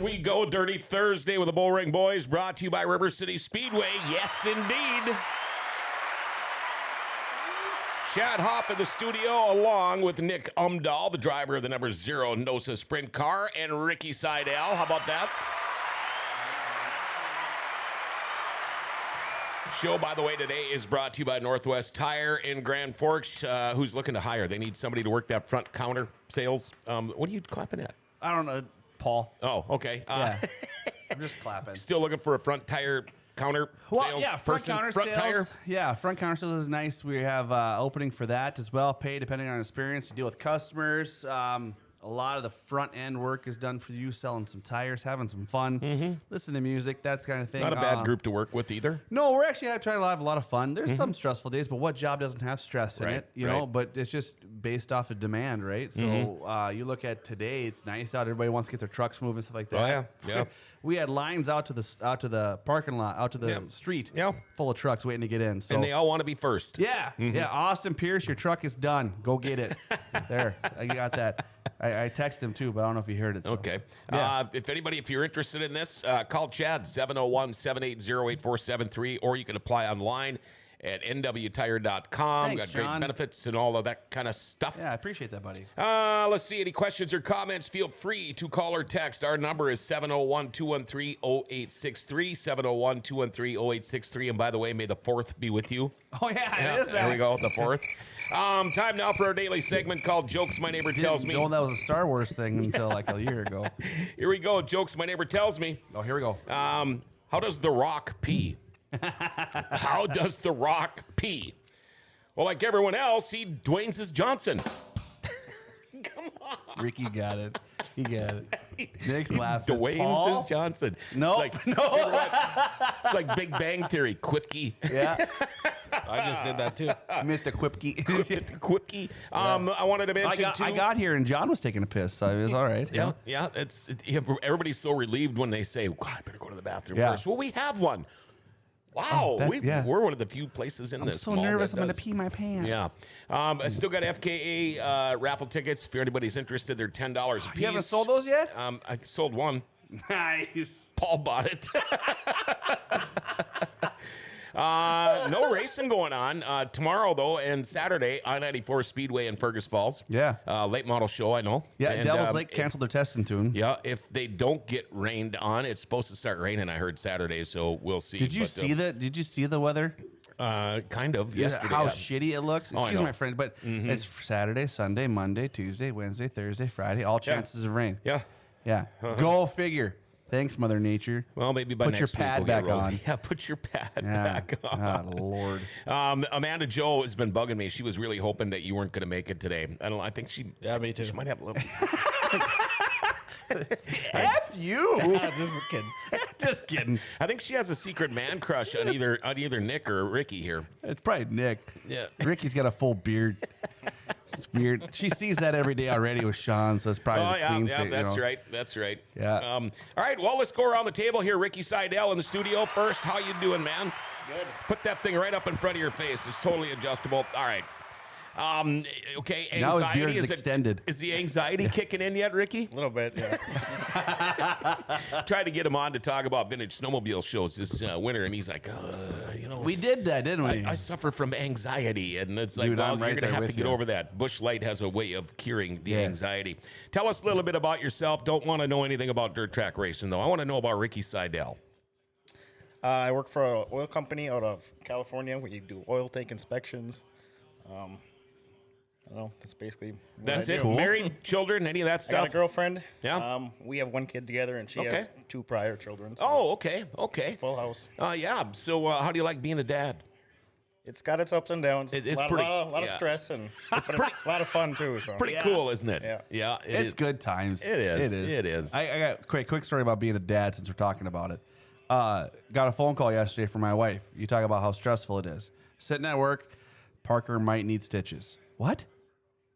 we go. Dirty Thursday with the Bullring Boys, brought to you by River City Speedway. Yes, indeed. Chad Hoff in the studio, along with Nick Omdahl, the driver of the number 0 Nosa Sprint car, and Ricky Seydel. How about that? Show, by the way, today is brought to you by Northwest Tire in Grand Forks. Who's looking to hire? They need somebody to work that front counter sales. What are you clapping at? I don't know, Paul. Oh, okay. Yeah. I'm just clapping. Still looking for a front tire counter sales yeah, front person? counter Front sales. tire? Yeah, front counter sales is nice. We have opening for that as well. Pay depending on experience. You deal with customers. A lot of the front end work is done for you, selling some tires, having some fun, listen to music, that kind of thing. Not a bad group to work with either. No, we're actually trying to have a lot of fun. There's some stressful days, but what job doesn't have stress in Right, it? You know, but it's just based off of demand, right? So you look at today, it's nice out. Everybody wants to get their trucks moving, stuff like that. Oh, yeah. We had lines out to the parking lot, out to the street, full of trucks waiting to get in. So And they all want to be first. yeah, yeah. Austin Pierce, your truck is done. Go get it. There, I got that. I texted him too, but I don't know if he heard it. So. Okay. Yeah. If you're interested in this, call Chad, 701-780-8473, or you can apply online at nwtire.com. Thanks, Got great John. benefits and all of that kind of stuff. Yeah, I appreciate that, buddy. Let's see. Any questions or comments, feel free to call or text. Our number is 701-213-0863, 701-213-0863. And by the way, may the 4th be with you. Oh, yeah, it is that. There we go, the 4th. Time now for our daily segment called Jokes My Neighbor Tells Me. Know that was a Star Wars thing until like a year ago. Here we go. Jokes My Neighbor Tells Me. Oh, here we go. How does The Rock pee? How does The Rock pee? Well, like everyone else, he Dwayne's his Johnson. Come on. Ricky got it. He got it. Nick's laughing. Dwayne's Paul? his Johnson. No, It's like, no. It's like Big Bang Theory. Quipke. Yeah. I just did that too. Myth the Quipke. Quipke. I wanted to mention, I got here and John was taking a piss, so it was all right. Yeah. Everybody's so relieved when they say, God, I better go to the bathroom Yeah. first. Well, we have one. Wow, that's- we're one of the few places in I'm this so mall nervous. that I'm going to does. pee my pants. Yeah. I still got FKA raffle tickets. If anybody's interested, they're $10 a piece. You haven't sold those yet? I sold one. Nice. Paul bought it. No racing going on tomorrow, though, and Saturday, I-94 Speedway in Fergus Falls. Yeah. Late model show, I know. Yeah, And, Devil's Lake canceled their testing tune. Yeah, if they don't get rained on, it's supposed to start raining, I heard, Saturday, so we'll see. Did you see that? Did you see the weather? Kind of, yesterday. How shitty it looks. Oh, I Excuse know. my friend, but it's Saturday, Sunday, Monday, Tuesday, Wednesday, Thursday, Friday. All chances of rain. Yeah. Yeah. Go figure. Thanks, Mother Nature. Well, maybe by Put next your week pad we'll get back rolling. on. Yeah, put your pad Yeah. back on. Oh, Lord. Amanda Joe has been bugging me. She was really hoping that you weren't going to make it today. I don't know. I think she. Yeah, me too. She might have a little. F you. Just kidding. Just kidding. I think she has a secret man crush on either Nick or Ricky here. It's probably Nick. Yeah. Ricky's got a full beard. It's weird. She sees that every day already with Sean, so it's probably Oh the yeah, clean yeah, fit, that's you know. right, that's right. Yeah. All right, well, let's go around the table here. Ricky Seydel in the studio first. How you doing, man? Good. Put that thing right up in front of your face. It's totally adjustable. All right. Okay. Anxiety. Now his beard is it- extended. Is the anxiety kicking in yet, Ricky? A little bit, yeah. Tried to get him on to talk about vintage snowmobile shows this winter, and he's like, We did that, didn't we? I suffer from anxiety, and it's like, Dude, well, I'm right you're there going to have to with get you. over that. Busch Light has a way of curing the Yeah. anxiety. Tell us a little bit about yourself. Don't want to know anything about dirt track racing, though. I want to know about Ricky Seydel. I work for an oil company out of California. We do oil tank inspections. I don't know. That's basically what That's I it? do. Married, children, any of that I got stuff? a girlfriend. Yeah. We have one kid together, and she Okay. has 2 prior children. So Oh, okay. full house. Yeah. So how do you like being a dad? It's got its ups and downs. It's a lot, pretty- lot of yeah. stress and a lot of fun too. So. Pretty cool, isn't it? Yeah. Yeah. It's good times. It is. It is. It is. I got a quick story about being a dad since we're talking about it. Got a phone call yesterday from my wife. You talk about how stressful it is. Sitting at work, Parker might need stitches. What?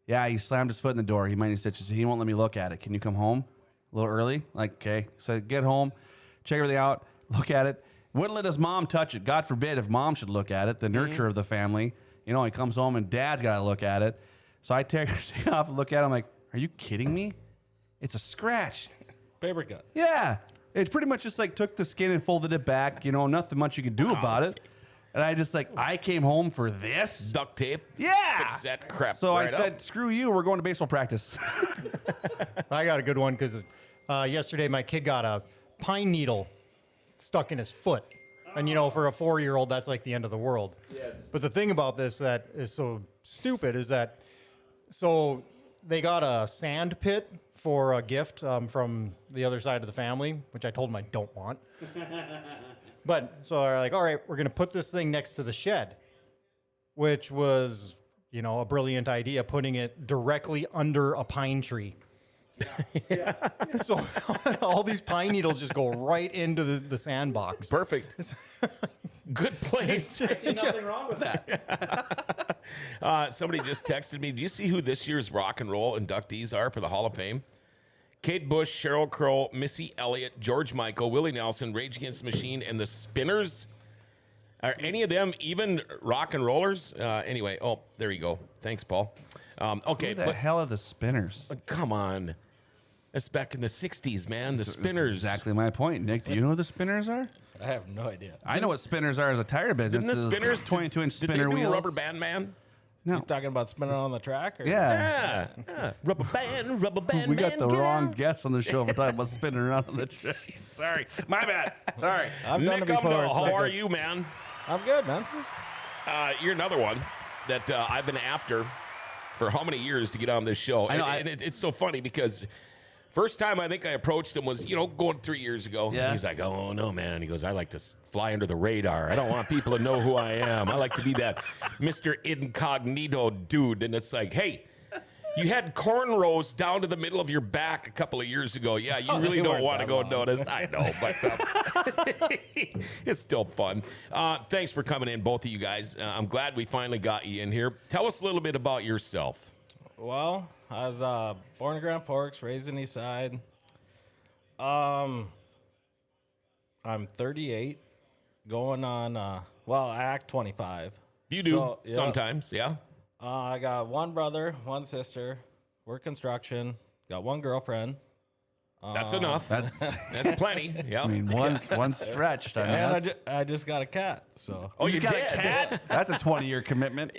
Yeah, he slammed his foot in the door. He might need stitches. He won't let me look at it. Can you come home a little early? Like, okay. So get home, check everything out, look at it. Wouldn't let his mom touch it. God forbid if mom should look at it, the nurture of the family. You know, he comes home and dad's got to look at it. So I take off and look at it. I'm like, are you kidding me? It's a scratch. Paper cut. Yeah. It's pretty much just like took the skin and folded it back. You know, nothing much you could do about it. And I came home for this. Duct tape. Yeah. Fix that crap. So right I said, up. screw you. We're going to baseball practice. I got a good one because yesterday my kid got a pine needle stuck in his foot. And, you know, for a 4-year-old, that's like the end of the world. Yes. But the thing about this that is so stupid is that, so they got a sand pit for a gift from the other side of the family, which I told them I don't want. But so they're like, all right, we're going to put this thing next to the shed, which was, you know, a brilliant idea, putting it directly under a pine tree. Yeah. So all these pine needles just go right into the sandbox. Perfect. Good place. I see nothing wrong with that. Somebody just texted me. Do you see who this year's rock and roll inductees are for the Hall of Fame? Kate Bush, Sheryl Crow, Missy Elliott, George Michael, Willie Nelson, Rage Against the Machine, and the Spinners. Are any of them even rock and rollers? Anyway, there you go. Thanks, Paul. Okay, Who the hell are the Spinners? come on. That's back in the 60s, man. The That's Spinners. exactly my point. Nick, do you know who the Spinners are? I have no idea. I know what Spinners are as a tire business. Didn't the Spinners 22-inch did they spinner do wheels? Rubber Band Man? No. You talking about spinning on the track? Or? Yeah. Rubber band We man. got the get wrong out. guest on the show for talking about spinning around on the track. Sorry. My bad. Sorry. I've done Nick it before. Omdahl, It's how like are a- you, man? I'm good, man. You're another one that I've been after for how many years to get on this show. I know, And it's so funny because first time I think I approached him was, going 3 years ago. Yeah. He's like, oh, no, man. He goes, I like to fly under the radar. I don't want people to know who I am. I like to be that Mr. Incognito dude. And it's like, hey, you had cornrows down to the middle of your back a couple of years ago. Yeah, you really they don't weren't want to that go long. notice. I know, but it's still fun. Thanks for coming in, both of you guys. I'm glad we finally got you in here. Tell us a little bit about yourself. Well, I was born in Grand Forks, raised in East Side. I'm 38, going on, I act 25. You do So, yeah. sometimes, yeah? I got one brother, one sister, work construction, got one girlfriend. That's enough. That's plenty. Yeah. I mean, one's stretched. I mean, And that's, I just got a cat, so. Oh, you got did? a cat? That's a 20-year commitment.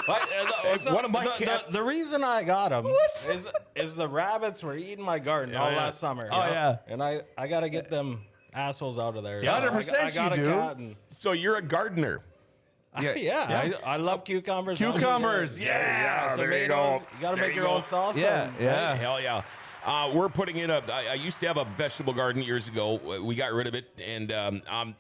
One of my cats. The reason I got him is the rabbits were eating my garden all yeah. last summer. Oh, yeah. And I got to get them assholes out of there. Yeah, So 100% I got you a do. cat and- So you're a gardener. yeah, I love cucumbers. Cucumbers. Yeah. there you go. You got to There make you your go. own salsa. Yeah. Yeah. Hell yeah. We're putting in I used to have a vegetable garden years ago. We got rid of it. And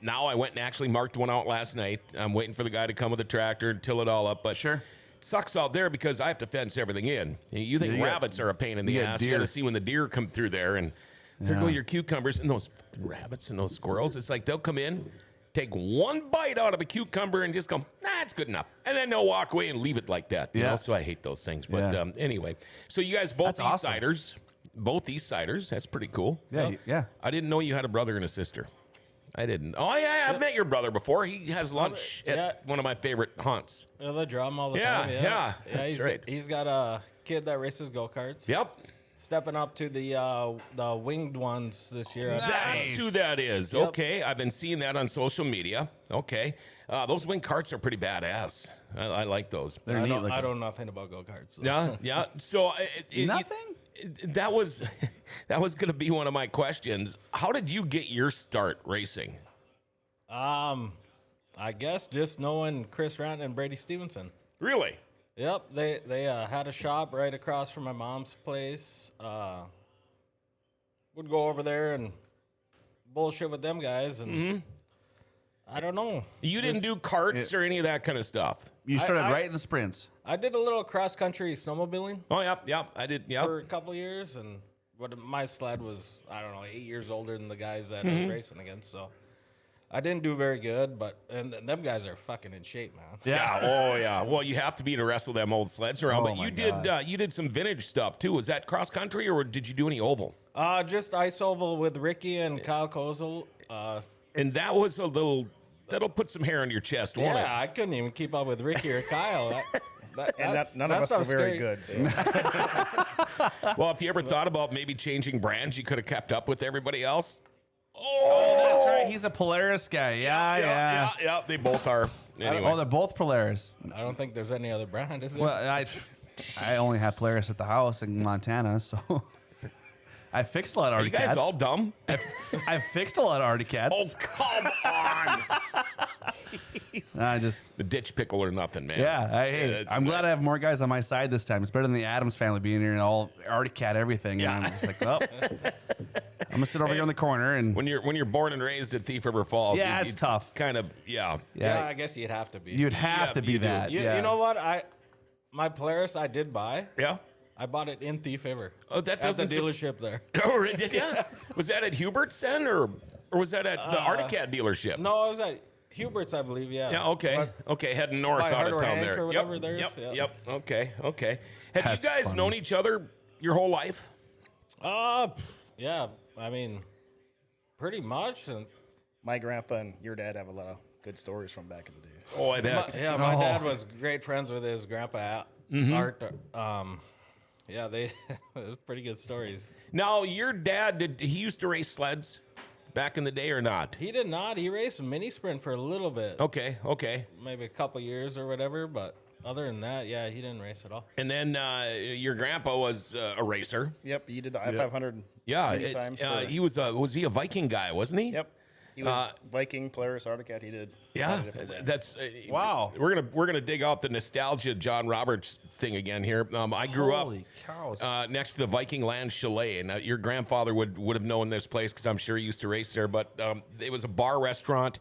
now I went and actually marked one out last night. I'm waiting for the guy to come with a tractor and till it all up. But Sure. it sucks out there because I have to fence everything in. You think Yeah, you got- rabbits are a pain in the you got ass. You got to deer. see when the deer come through there. And there go your cucumbers and those fucking rabbits and those squirrels. It's like they'll come in, take one bite out of a cucumber and just go, it's good enough. And then they'll walk away and leave it like that. You Yeah. know? So I hate those things. But Yeah. Anyway, so you guys both That's awesome. East-Siders. Both East-Siders. That's pretty cool. Yeah. Yeah. I didn't know you had a brother and a sister. I didn't. Oh, yeah, I've met your brother before. He has lunch at Yeah. one of my favorite hunts. Yeah, they drum all the Yeah, time. yeah, that's he's, right. He's got a kid that races go-karts. Yep. Stepping up to the winged ones this year. That's who that is. Yep. Okay, I've been seeing that on social media. Okay. Those wing carts are pretty badass. I like those. They're I neat don't, looking. I don't know nothing about go-karts. So. Yeah, yeah. So Nothing? that was going to be one of my questions. How did you get your start racing? I guess just knowing Chris Rant and Brady Stevenson. Really? Yep, they had a shop right across from my mom's place. Would go over there and bullshit with them guys, and I don't know. You didn't do karts or any of that kind of stuff. You started I- right in the sprints. I did a little cross country snowmobiling Oh, yeah, I did. Yeah. for a couple of years, and my sled was, I don't know, 8 years older than the guys that I was racing against, so I didn't do very good. But and them guys are fucking in shape, man. Yeah. Oh, yeah. Well, you have to be to wrestle them old sleds around. Oh, But my you did God. you did some vintage stuff too. Was that cross country or did you do any oval? Just ice oval with Ricky and Kyle Kozel. And that was a little. That'll put some hair on your chest, won't Yeah, I couldn't even keep up with Ricky or Kyle. None of us were very good. So. Well, if you ever thought about maybe changing brands, you could have kept up with everybody else. Oh, that's right. He's a Polaris guy. Yeah. They both are. Anyway. Oh, they're both Polaris. I don't think there's any other brand, is there? Well, I only have Polaris at the house in Montana, so I fixed a lot of Are Arctic you guys Cats. all dumb? I fixed a lot of Arctic Cats. Oh, come on. I just The ditch pickle or nothing, man. hey, I'm glad I have more guys on my side this time. It's better than the Adams family being here and all Arctic Cat everything. Yeah. And I'm just like, oh, I'm gonna sit over here in the corner and When you're born and raised at Thief River Falls, Yeah, it's tough. Kind of, yeah. yeah, I guess you'd have to be. You'd have Yeah, to be you do. that. You, yeah. you know what? My Polaris I did buy. Yeah. I bought it in Thief River. Oh, that at doesn't the dealership there. Oh, did you? Was that at Hubert's then, or was that at the Arctic Cat dealership? No, I was at Hubert's, I believe. Yeah. Yeah, okay. Okay, heading north By out of Hardware town Hank there. or whatever yep, there is, yep, yeah. yep. Okay. Have That's you guys funny. known each other your whole life? Yeah. I mean, pretty much. And My grandpa and your dad have a lot of good stories from back in the day. Oh, I bet. my dad was great friends with his grandpa Art. Yeah, it was pretty good stories. Now, your dad, he used to race sleds back in the day or not? He did not. He raced mini sprint for a little bit, Okay. maybe a couple years or whatever. But other than that, yeah, he didn't race at all. And then your grandpa was a racer. Yep, you did the I-500 Yeah. many times. He was he a Viking guy, wasn't he? Yep. He was Viking, Polaris, Arctic Cat. He did. a lot Yeah, of different brands. that's Wow. We're gonna dig out the nostalgia John Roberts thing again here. I grew Holy up cows. next to the Viking Land Chalet, and your grandfather would have known this place because I'm sure he used to race there. But it was a bar restaurant,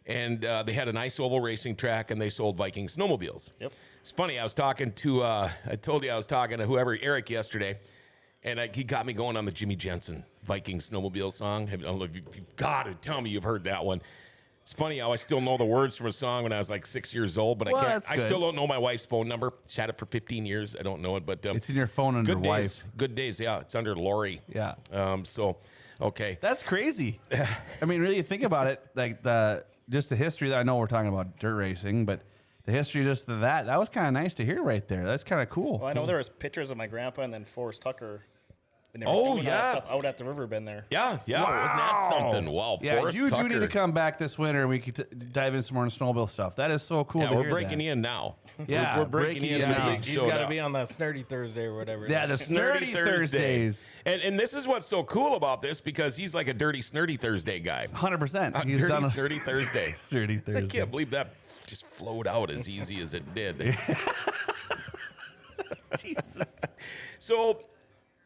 and they had an ice oval racing track, and they sold Viking snowmobiles. Yep. It's funny. I was talking to I told you I was talking to whoever Eric yesterday. And he got me going on the Jimmy Jensen Viking snowmobile song. I don't know if you've got to tell me you've heard that one. It's funny how I still know the words from a song when I was like 6 years old, but Well, I can't. that's I good. still don't know my wife's phone number. She's had it for 15 years. I don't know it, but It's in your phone under good days. wife. Good days. Yeah, it's under Lori. Yeah. So, okay. That's crazy. I mean, really think about it, like the history that I know we're talking about dirt racing, but the history just of that was kind of nice to hear right there. That's kind of cool. Well, I know there was pictures of my grandpa and then Forrest Tucker. And they were Oh, doing all yeah. that stuff out at the river bend there. Yeah. Wasn't that something? Wow. Yeah, Forrest you Tucker. do need to come back this winter and we could dive in some more snowmobile stuff. That is so cool Yeah, to we're hear breaking that. you in now. Yeah, we're breaking you in breaking for you the in. big He's show got now. to be on that Snurdy Thursday or whatever. Yeah, the Snurdy Thursdays. And this is what's so cool about this because he's like a dirty Snurdy Thursday guy. 100%. He's dirty Snurdy Thursday. Dirty I Thursday. can't believe that just flowed out as easy as it did. So,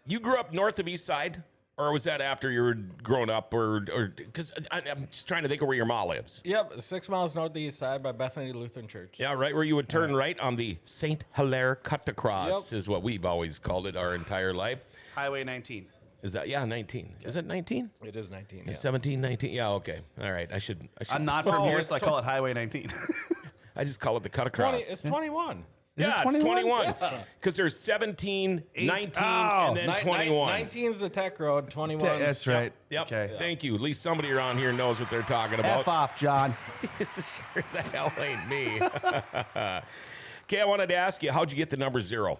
you grew up north of East Side, or was that after you were grown up, or because I'm just trying to think of where your ma lives. Yep, 6 miles northeast side by Bethany Lutheran Church. Yeah, right where you would turn right on the Saint Hilaire cut across is what we've always called it our entire life. Highway 19. Is that 19? Is it 19? It is 19. Yeah. 17, 19. Yeah, okay. All right. I should I'm not from Oh, here, it's so I call it Highway 19. I just call it the cut across. 20, it's 21. Yeah, it's 21. Because there's 17, 19, and then 21. 19 is the tech road, 21 That's right. Yep. Okay. Thank you. At least somebody around here knows what they're talking about. F off, John. Sure the hell ain't me. Okay, I wanted to ask you, how'd you get the number 0?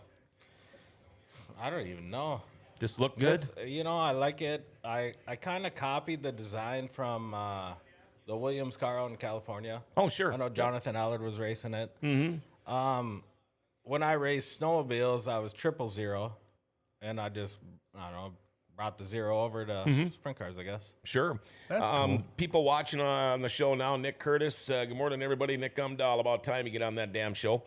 I don't even know. Just look good? Just, I like it. I kind of copied the design from the Williams car out in California. Oh, sure. I know Jonathan Allard was racing it. Mm-hmm. When I raced snowmobiles, I was 000, and I don't know, brought the 0 over to sprint cars, I guess. Sure. That's cool. People watching on the show now, Nick Curtis. Good morning, everybody. Nick Omdahl. About time you get on that damn show.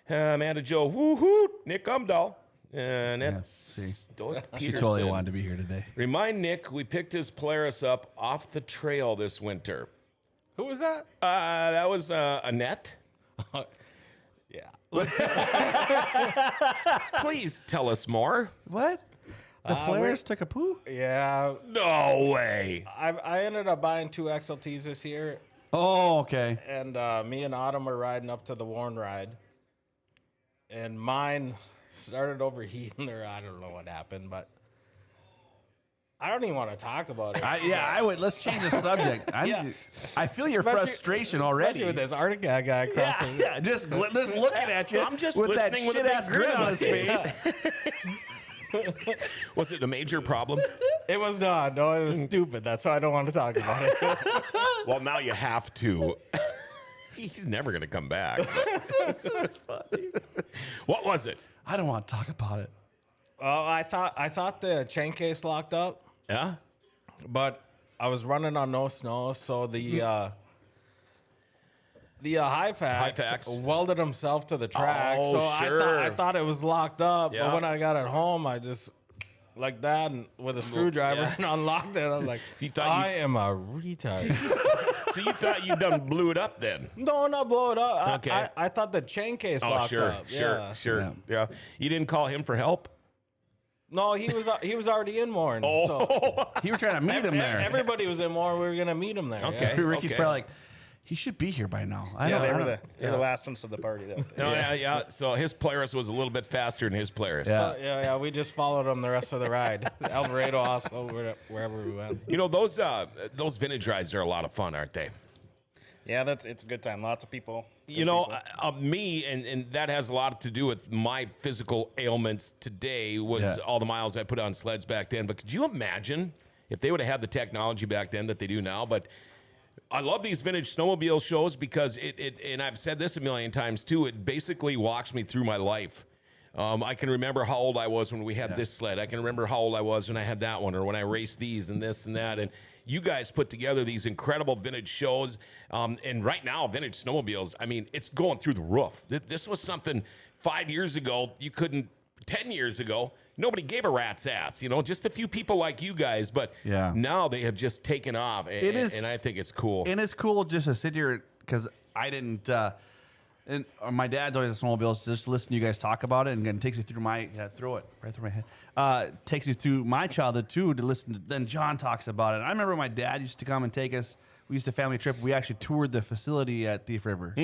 Amanda Joe. Woo-hoo. Nick Omdahl. And that's see. Stoic She Peterson. totally wanted to be here today. Remind Nick, we picked his Polaris up off the trail this winter. Who was that? That was Annette. Yeah. Please tell us more. What? The Polaris took a poo? Yeah. No way. I ended up buying 2 XLTs this year, Oh, okay. and me and Autumn were riding up to the Warren ride, and mine started overheating, or I don't know what happened, but I don't even want to talk about it. I would. Let's change the subject. I feel your frustration already. Especially with this Arctic guy across Yeah, just looking at you. I'm just with that listening with a shit ass big grin grin on on his face. Was it a major problem? It was not. No, it was stupid. That's why I don't want to talk about it. Well, now you have to. He's never going to come back. That's funny. What was it? I don't want to talk about it. Oh, I thought the chain case locked up, Yeah? but I was running on no snow, so the Hyfax welded himself to the track. Oh, so sure. I thought it was locked up, Yeah. but when I got it home, I just like that and with a screwdriver and unlocked it. I was like, You thought I am a retard. So you thought you done blew it up then? No, not blow it up. Okay. I thought the chain case Oh, locked sure, up. sure, sure. Yeah. You didn't call him for help? No, he was already in Mourne. Oh. So You were trying to meet him there. everybody was in Mourne. We were gonna meet him there. Okay. yeah. Ricky's okay. probably like, he should be here by now. I Yeah, don't. they were the last ones to the party. Though. No, yeah. So his Polaris was a little bit faster than his Polaris. Yeah. So, yeah. We just followed him the rest of the ride. Alvarado, also, wherever we went. You know, those vintage rides are a lot of fun, aren't they? Yeah, it's a good time. Lots of people. You know, me, and that has a lot to do with my physical ailments today, was all the miles I put on sleds back then. But could you imagine if they would have had the technology back then that they do now? But I love these vintage snowmobile shows because and I've said this a million times too, it basically walks me through my life. I can remember how old I was when we had this sled. I can remember how old I was when I had that one, or when I raced these and this and that. And you guys put together these incredible vintage shows. And right now, vintage snowmobiles, I mean, it's going through the roof. This was something 5 years ago, 10 years ago, nobody gave a rat's ass, just a few people like you guys. But now they have just taken off. And I think it's cool. And it's cool just to sit here because I didn't. And my dad's always a snowmobile, so just listen to you guys talk about it, and then takes me through my throw it right through my head. Takes me through my childhood too to listen to. Then John talks about it. I remember my dad used to come and take us. We used to family trip. We actually toured the facility at Thief River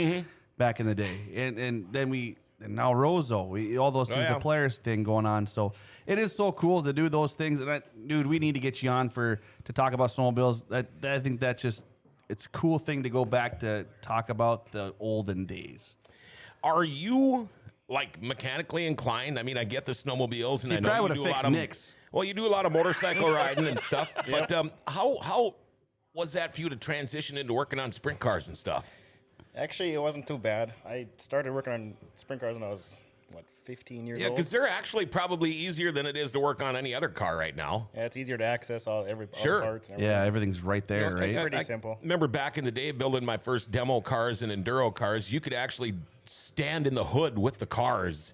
back in the day, and then now Roseau, all those things, the Polaris thing going on. So it is so cool to do those things. And dude, we need to get you on to talk about snowmobiles. I think that's just. It's a cool thing to go back to talk about the olden days. Are you like mechanically inclined? I mean, I get the snowmobiles, and I know probably you would've do a fixed lot of Nick's. Well, you do a lot of motorcycle riding and stuff. But how was that for you to transition into working on sprint cars and stuff? Actually, it wasn't too bad. I started working on sprint cars when I was 15 years Yeah, old. because they're actually probably easier than it is to work on any other car right now. Yeah, it's easier to access all the parts. And everything. Yeah, everything's right there, right? Pretty simple. Remember back in the day, building my first demo cars and enduro cars, you could actually stand in the hood with the cars.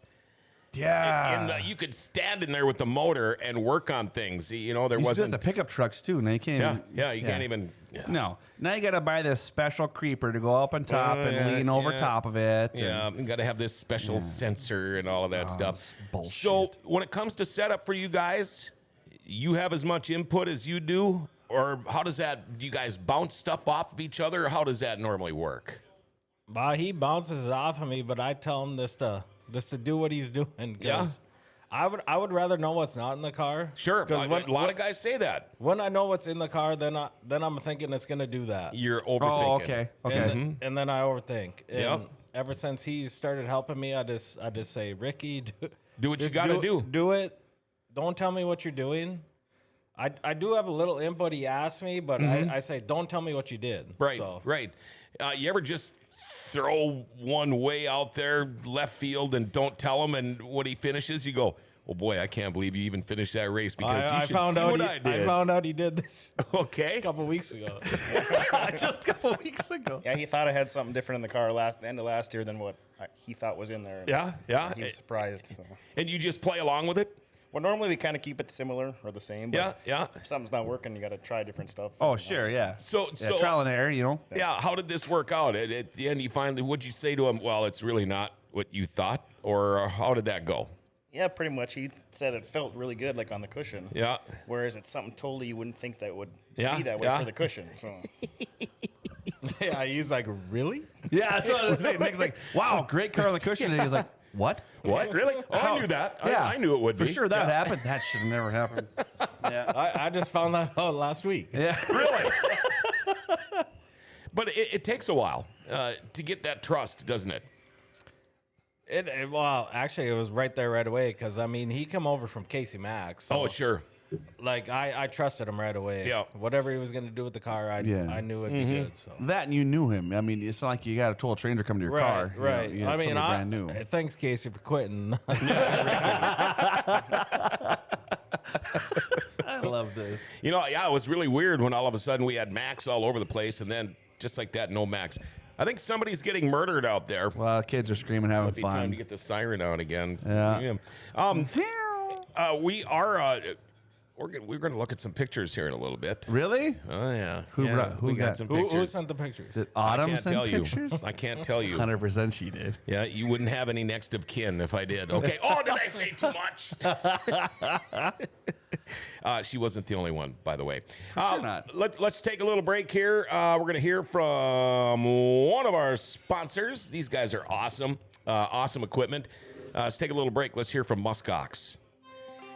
Yeah. You could stand in there with the motor and work on things. There You used to do wasn't. the pickup trucks too. Now you can't. You can't even. Yeah. No. Now you got to buy this special creeper to go up on top and lean over top of it. Yeah, you got to have this special sensor and all of that stuff. it's bullshit. So when it comes to setup for you guys, you have as much input as you do, or how does that? Do you guys bounce stuff off of each other, or how does that normally work? He bounces it off of me, but I tell him just to do what he's doing. Because I would rather know what's not in the car. Sure, because a lot of guys say that. When I know what's in the car, then I'm thinking it's gonna do that. You're overthinking. Oh, okay. And then I overthink. And Yep. ever since he started helping me, I just say, Ricky, Do what you just gotta do. Do it. Don't tell me what you're doing. I do have a little input. He asked me, but I say, don't tell me what you did. Right, So, right. You ever just throw one way out there left field and don't tell him, and when he finishes, you go, "Oh boy, I can't believe you even finished that race because you I should found see out what he, I did." I found out he did this Okay. a couple weeks ago. Just a couple weeks ago. Yeah, he thought I had something different in the car the end of last year than what he thought was in there. Yeah. He was surprised. So. And you just play along with it? Well, normally we kind of keep it similar or the same. But Yeah. If something's not working, you got to try different stuff. Oh, sure, yeah. So Trial and error, yeah, how did this work out? At the end, what'd you say to him? Well, it's really not what you thought, or how did that go? Yeah, pretty much. He said it felt really good, like on the cushion. Yeah. Whereas it's something totally you wouldn't think that would Yeah, be that way yeah. for the cushion. So. Yeah, he's like, really? Yeah, that's what I was saying. Nick's like, wow, great car on the cushion. And he's like, what? What? Really? Oh, I knew that. Yeah. I knew it would For be. sure that happened. That should have never happened. I just found that out last week. Yeah. Really? But it takes a while to get that trust, doesn't it? Well, actually, it was right there right away because, I mean, he come over from Casey Max. So, Oh, sure. like, I trusted him right away. Yeah. Whatever he was going to do with the car, I knew it'd be good. So. That and you knew him. I mean, it's not like you got a total stranger come to your car. You know, Right. you had I mean, somebody brand new. thanks, Casey, for quitting. I love this. You know, yeah, it was really weird when all of a sudden we had Max all over the place, and then just like that, no Max. I think somebody's getting murdered out there. Well, kids are screaming, having It'd be time fun. to get the siren out again. Yeah. We are. We're going to look at some pictures here in a little bit. Really? Oh yeah. Who Yeah, brought- who we got- some who pictures? sent the pictures? Did I Autumn can't send tell pictures? you. I can't tell you. 100% she did. Yeah, you wouldn't have any next of kin if I did. Okay. Oh, did I say too much? She wasn't the only one, by the way. sure not. Let's take a little break here. We're going to hear from one of our sponsors. These guys are awesome. Awesome equipment. Let's take a little break. Let's hear from Muskox.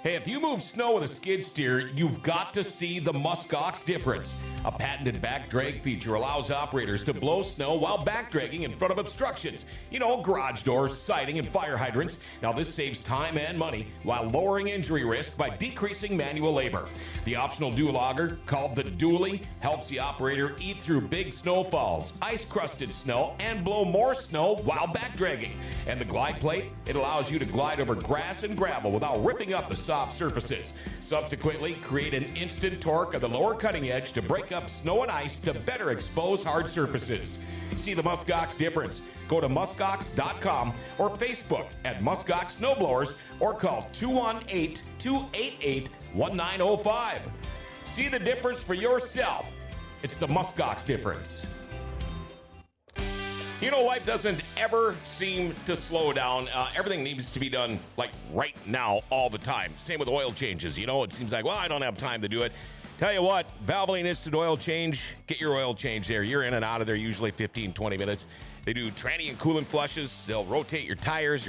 Hey, if you move snow with a skid steer, you've got to see the Muskox difference. A patented back drag feature allows operators to blow snow while back dragging in front of obstructions. You know, garage doors, siding, and fire hydrants. Now, this saves time and money while lowering injury risk by decreasing manual labor. The optional dual auger, called the dually, helps the operator eat through big snowfalls, ice-crusted snow, and blow more snow while back dragging. And the glide plate, it allows you to glide over grass and gravel without ripping up the soft surfaces. Subsequently, create an instant torque of the lower cutting edge to break up snow and ice to better expose hard surfaces. See the Muskox difference. Go to muskox.com or Facebook at Muskox Snowblowers or call 218-288-1905. See the difference for yourself. It's the Muskox difference. You know, life doesn't ever seem to slow down. Everything needs to be done, like, right now, all the time. Same with oil changes. You know, it seems like, well, I don't have time to do it. Tell you what, Valvoline Instant Oil Change, get your oil change there. You're in and out of there usually 15, 20 minutes. They do tranny and coolant flushes. They'll rotate your tires,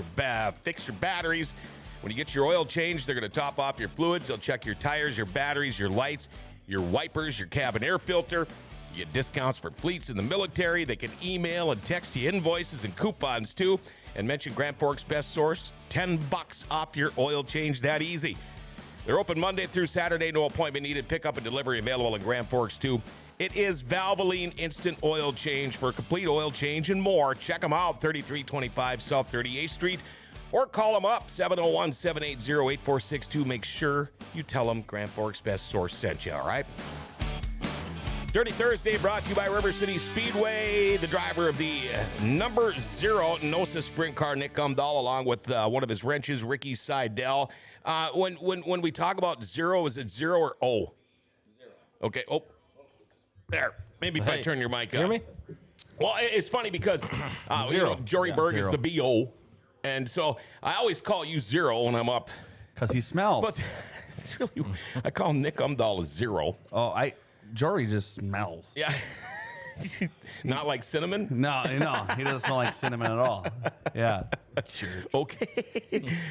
fix your batteries. When you get your oil change, they're going to top off your fluids. They'll check your tires, your batteries, your lights, your wipers, your cabin air filter. You get discounts for fleets in the military. They can email and text you invoices and coupons too. And mention Grand Forks Best Source. $10 off your oil change, that easy. They're open Monday through Saturday. No appointment needed. Pickup and delivery available in Grand Forks too. It is Valvoline Instant Oil Change for complete oil change and more. Check them out, 3325 South 38th Street. Or call them up, 701-780-8462. Make sure you tell them Grand Forks Best Source sent you, all right? Dirty Thursday brought to you by River City Speedway. The driver of the number 0 Nosa Sprint car, Nick Omdahl, along with one of his wrenches, Ricky Seydel. When we talk about 0, is it 0 or O? 0. Okay. Oh, there. Maybe if I turn your mic up. Hear me? Well, it's funny because Jory Berg is the BO, and so I always call you 0 when I'm up. Because he smells. But it's really, I call Nick Omdahl 0. Jory just smells. Yeah. Not like cinnamon? No, he doesn't smell like cinnamon at all. Yeah. Okay.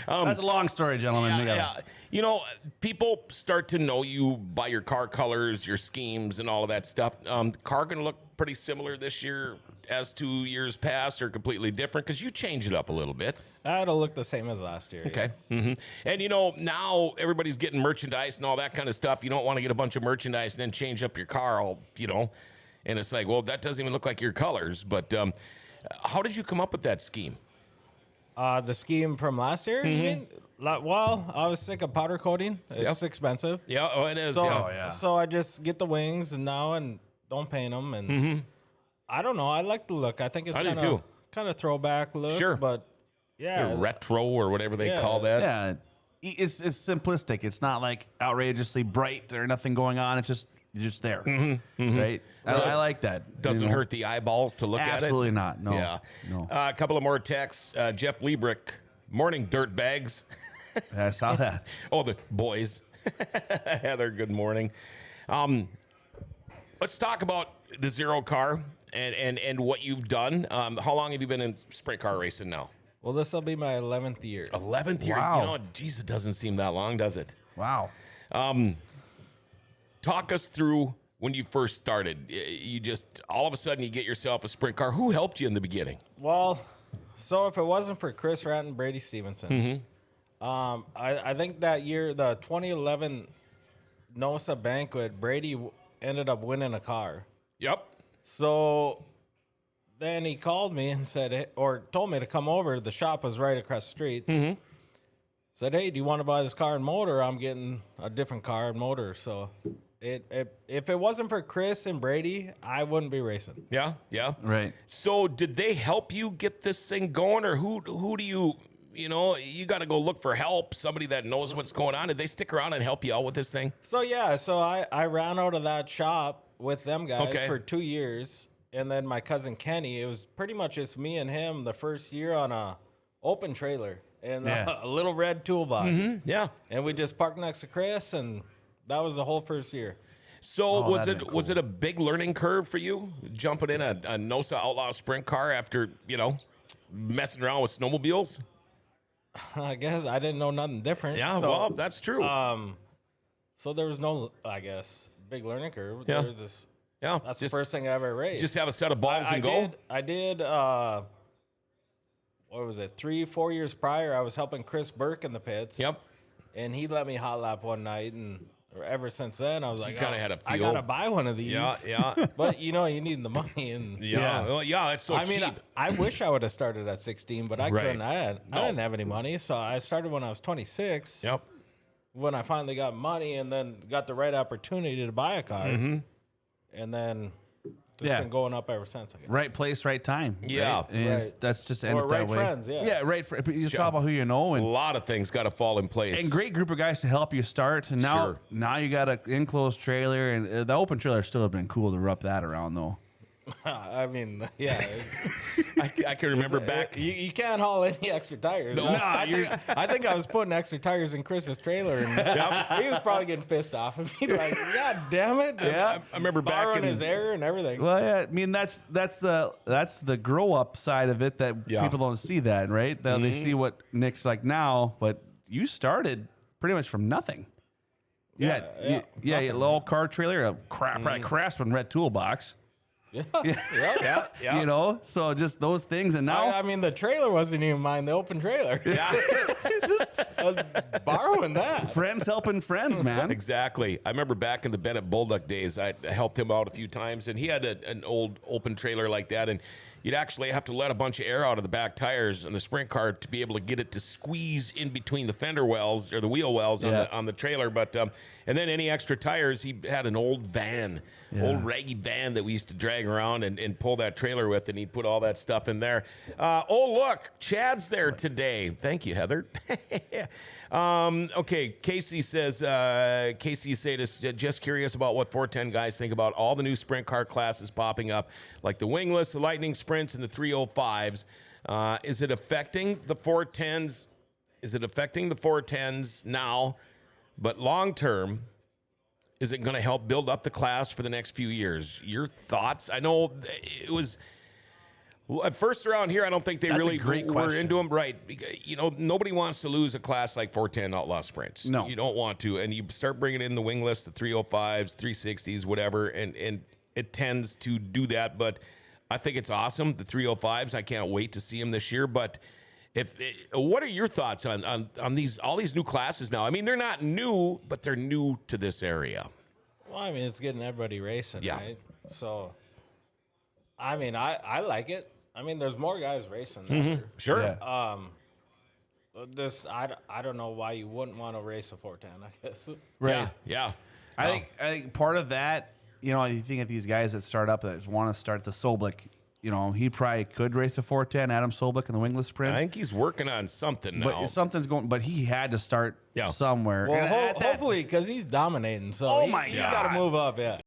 That's a long story, gentlemen. We gotta- Yeah. You know, people start to know you by your car colors, your schemes, and all of that stuff. Car going to look pretty similar this year as 2 years past, or completely different? Because you change it up a little bit. It'll look the same as last year. Okay. Mm-hmm. And, you know, now everybody's getting merchandise and all that kind of stuff. You don't want to get a bunch of merchandise and then change up your car all, and it's like, well, that doesn't even look like your colors. But how did you come up with that scheme? The scheme from last year, you mean? Well, I was sick of powder coating. It's expensive. Yeah, it is. So, so I just get the wings and don't paint them. And I don't know. I like the look. I think it's kind of throwback look. Sure. But yeah. Retro or whatever they call that. Yeah. It's simplistic. It's not like outrageously bright or nothing going on. It's just there. Right? I like that. Doesn't hurt the eyeballs to look at it. Absolutely not. No. Yeah. No. A couple of more texts. Jeff Liebrick, morning dirt bags. I saw that. Oh, the boys. Heather, good morning. Let's talk about the 0 car and what you've done. How long have you been in sprint car racing now? Well, this will be my 11th year. 11th year. Wow. You know, geez, it doesn't seem that long, does it? Wow. talk us through when you first started. You just all of a sudden you get yourself a sprint car. Who helped you in the beginning? Well, so if it wasn't for Chris Ratt and Brady Stevenson, I think that year, the 2011 NOSA banquet, Brady ended up winning a car. Yep. So then he called me and said, or told me to come over. The shop was right across the street. Said, hey, do you want to buy this car and motor? I'm getting a different car and motor. So if it wasn't for Chris and Brady, I wouldn't be racing. Yeah. Yeah. Right. So did they help you get this thing going, or who do you got to go look for help? Somebody that knows what's going on. Did they stick around and help you out with this thing? So yeah, I ran out of that shop with them guys for 2 years. And then my cousin Kenny, it was pretty much just me and him the first year on a open trailer and a little red toolbox. Yeah. And we just parked next to Chris, and that was the whole first year. So was it a big learning curve for you jumping in a Nosa Outlaw sprint car after messing around with snowmobiles? I guess I didn't know nothing different. Yeah, well, that's true. So there was no, I guess, big learning curve. Yeah. There was this. Yeah, That's the first thing I ever raced. Just have a set of balls and go. I did. What was it? 3-4 years prior, I was helping Chris Burke in the pits. Yep. And he let me hot lap one night, and ever since then, I was like, you kinda had a I feel. gotta buy one of these. Yeah. But you need the money, and Yeah. Well, yeah, it's so I mean, cheap. I wish I would have started at 16, but I Right. couldn't. I didn't have any money, so I started when I was 26. Yep. When I finally got money, and then got the right opportunity to buy a car, and then just been going up ever since. I guess. Right place, right time. Yeah. Right? And Right. that's just Or ended right that way. friends, yeah. Yeah, right. You just talk about who you know, A and lot of things got to fall in place. great group of guys to help you start. And now, Sure. you got an enclosed trailer, and the open trailer still have been cool to rub that around though. I mean, yeah. I can remember back. You can't haul any extra tires. No, I think I was putting extra tires in Chris's trailer, and he was probably getting pissed off of me. Like, God damn it! Yeah, I remember back borrowing in his air and everything. Well, yeah, I mean that's the grow up side of it that Yeah. people don't see that, right? They see what Nick's like now, but you started pretty much from nothing. Yeah, A little car trailer, a Craftsman red toolbox. Yeah. So just those things, and now I mean, the trailer wasn't even mine. The open trailer. Yeah, I was borrowing that. friends helping friends, man. Exactly. I remember back in the Bennett Bulldog days, I helped him out a few times, and he had an old open trailer like that, and you'd actually have to let a bunch of air out of the back tires on the sprint car to be able to get it to squeeze in between the fender wells or the wheel wells on the trailer. But and then any extra tires, he had an old van, old raggy van that we used to drag around and pull that trailer with, and he'd put all that stuff in there. Look, Chad's there today. Thank you, Heather. Okay, Casey says, Casey Seydel, just curious about what 410 guys think about all the new sprint car classes popping up, like the wingless, the lightning sprints, and the 305s. Is it affecting the 410s? Is it affecting the 410s now? But long term, is it going to help build up the class for the next few years? Your thoughts? I know it was... At first around here, I don't think they That's a really great were question. into them. Right. Nobody wants to lose a class like 410 Outlaw Sprints. No. You don't want to. And you start bringing in the wingless, the 305s, 360s, whatever, and it tends to do that. But I think it's awesome, the 305s. I can't wait to see them this year. But what are your thoughts on all these new classes now? I mean, they're not new, but they're new to this area. Well, I mean, it's getting everybody racing, Yeah. right? So, I mean, I like it. I mean, there's more guys racing. There. Sure. Yeah. I don't know why you wouldn't want to race a 410. I guess. Right. Yeah. I think part of that, you think of these guys that start up that want to start the Soblik. He probably could race a 410, Adam Soblik in the wingless sprint. I think he's working on something now. But something's going. But he had to start somewhere. Well, And at that- hopefully, because he's dominating. So Oh he, my he's God. got to move up. Yeah.